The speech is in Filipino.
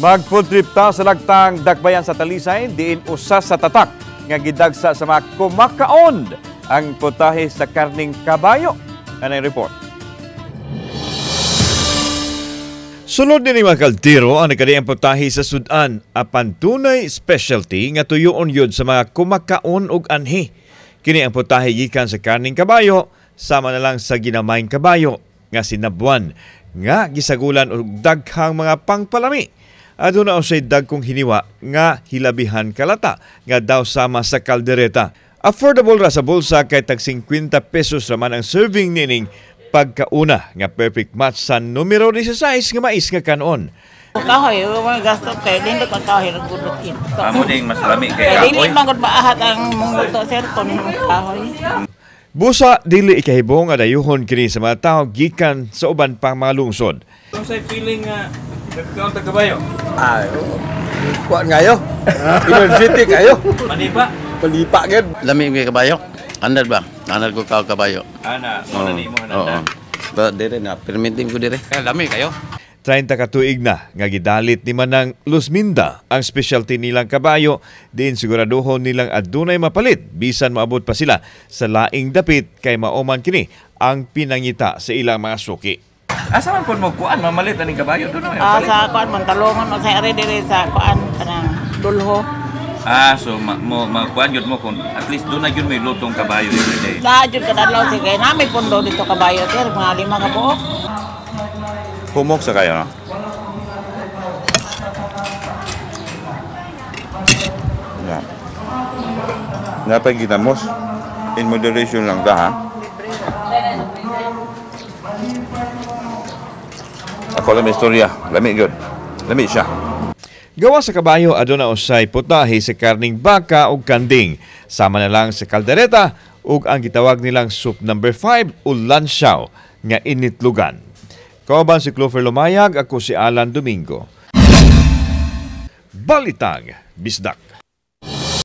Mag-food trip ta sa lagtang Dakbayan sa Talisay, diin usa sa tatak nga gidagsa sa mga kumakaon ang putahe sa karning kabayo. Anay report. Sulod ni mga kaldero ang nakadiyang putahe sa Sudan, apan tunay specialty nga tuyoon yun sa mga kumakaon ug anhi. Kini ang putahe gikan sa karning kabayo, sama na lang sa ginamayng kabayo nga sinabuan nga gisagulan og daghang mga pangpalami. Aduna usay dagkong hiniwa nga hilabihan kalata nga daw sama sa kaldereta. Affordable ra sa bulsa kay tag 50 pesos raman ang serving nining pagkauna nga perfect match sa numero 16 nga mais nga kanon. Kahoy, mga gasto kay dindot ang kahoy ng gulutin. Amo ding mas lami kay Kaya dili kahoy. man gud maahat ang mungluto sir kon kahoy. Busa dili ikahibong nga dayuhon kini sa mga tawo gikan sa uban pang mga lungsod. Kung say feeling nga nagkaon ta kabayo. Ay, kuan ngayo. Energetic kayo. Maniba. Palipa gid. Lami may kabayo. Andal ba? Andal ko kabayo. Ana, mo na nimo hananda. Ba dire na permitting ko dire. Kaya lami kayo. 30 ka tuig na nga gidalit ni Manang Luzminda ang specialty nilang kabayo, diin siguraduhon nilang adunay mapalit bisan maabot pa sila sa laing dapit kay maoman kini ang pinangita sa ilang mga suki. Asa man pud mo kuan mamalit aning kabayo duno. Sa kuan man talongon o sa ere dire sa kuan kanang dulho. So kuan gyud mo kun at least doon na gyud may lutong kabayo every day. Sa jud kadalaw sige nami pundo dito kabayo sir mga 5 ka buok. Humok sa kayo no. Yeah. Dapat kita mos in moderation lang ta ha. Ako lang istorya, lami gyud. Lami siya. Gawa sa kabayo aduna usay putahe sa karning baka ug kanding, sama na lang sa kaldereta ug ang gitawag nilang soup number 5 o lansiaw nga initlugan. Kauban si Clover Lumayag, ako si Alan Domingo. Balitang Bisdak.